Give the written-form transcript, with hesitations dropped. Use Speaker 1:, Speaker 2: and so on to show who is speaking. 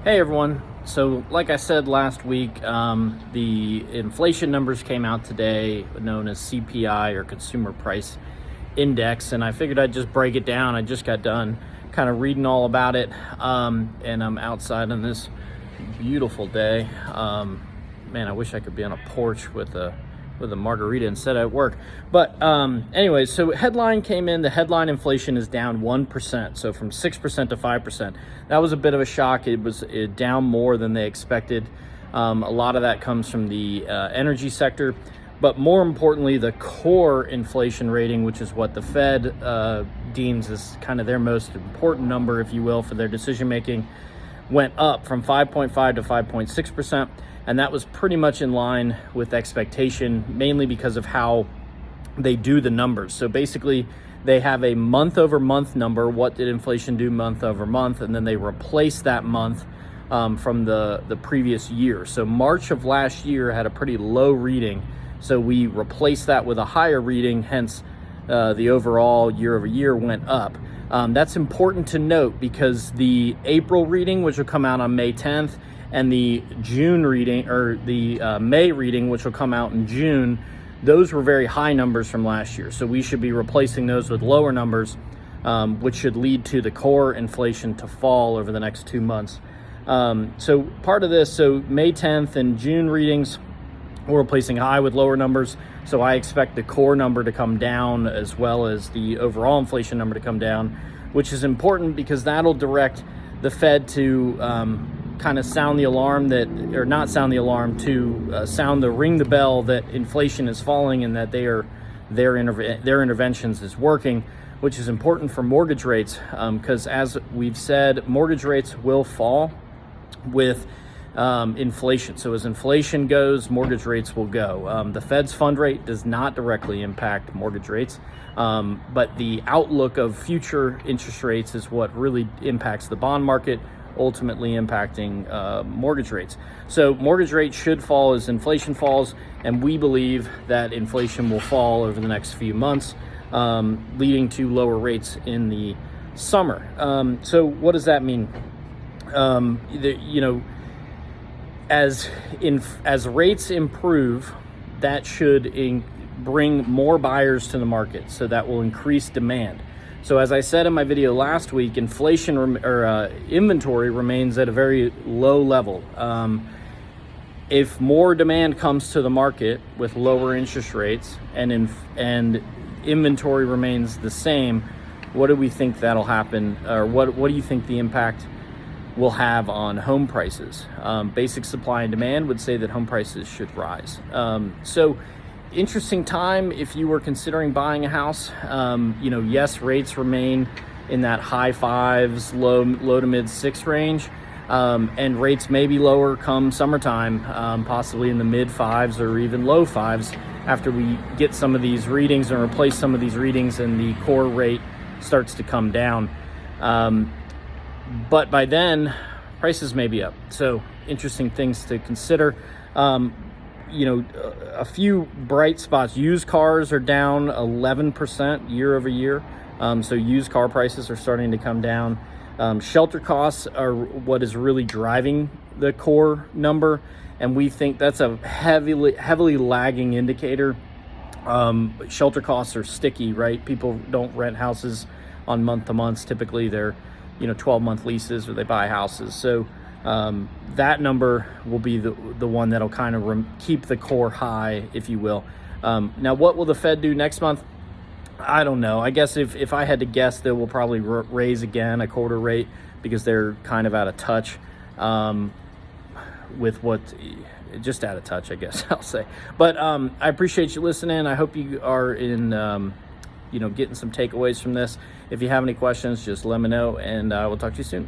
Speaker 1: Hey everyone. So like I said last week, the inflation numbers came out today, known as CPI or Consumer Price Index, and I figured I'd just break it down. I just got done kind of reading all about it, and I'm outside on this beautiful day. Man, I wish I could be on a porch with a margarita instead at work. But anyways, so headline came in. The headline inflation is down 1%, so from 6% to 5%. That was a bit of a shock. It was down more than they expected. A lot of that comes from the energy sector, but more importantly, the core inflation rating, which is what the Fed deems as kind of their most important number, if you will, for their decision making, went up from 5.5 to 5.6%. And that was pretty much in line with expectation, mainly because of how they do the numbers. So basically, they have a month-over-month number. What did inflation do month over month? And then they replace that month from the previous year. So March of last year had a pretty low reading. So we replaced that with a higher reading, hence the overall year over year went up. That's important to note because the April reading, which will come out on May 10th, and the June reading, or the May reading, which will come out in June, those were very high numbers from last year. So we should be replacing those with lower numbers, which should lead to the core inflation to fall over the next 2 months. So part of this, so May 10th and June readings, we're replacing high with lower numbers. So I expect the core number to come down as well as the overall inflation number to come down, which is important because that'll direct the Fed to kind of sound the alarm that, or not sound the alarm, to ring the bell that inflation is falling and that their interventions is working, which is important for mortgage rates because as we've said, mortgage rates will fall with inflation. So as inflation goes, mortgage rates will go. The Fed's fund rate does not directly impact mortgage rates, but the outlook of future interest rates is what really impacts the bond market, ultimately impacting mortgage rates. So mortgage rates should fall as inflation falls, and we believe that inflation will fall over the next few months, leading to lower rates in the summer. So what does that mean? As rates improve, that should bring more buyers to the market, so that will increase demand. So as I said in my video last week, inventory remains at a very low level. If more demand comes to the market with lower interest rates and inventory remains the same, what do we think that'll happen? Or what do you think the impact will have on home prices? Basic supply and demand would say that home prices should rise. So interesting time if you were considering buying a house. Yes, rates remain in that high fives, low to mid 6 range, and rates may be lower come summertime, possibly in the mid 5s or even low 5s after we get some of these readings and replace some of these readings and the core rate starts to come down. But by then, prices may be up. So interesting things to consider. A few bright spots. Used cars are down 11% year over year. So used car prices are starting to come down. Shelter costs are what is really driving the core number, and we think that's a heavily lagging indicator. Shelter costs are sticky, right? People don't rent houses on month to months. Typically they're 12-month leases, or they buy houses. So that number will be the one that'll kind of keep the core high, if you will. Now, what will the Fed do next month? I don't know. I guess if I had to guess, they will probably raise again a quarter rate because they're kind of out of touch just out of touch, I guess I'll say. But I appreciate you listening. I hope you are getting some takeaways from this. If you have any questions, just let me know, and I will talk to you soon.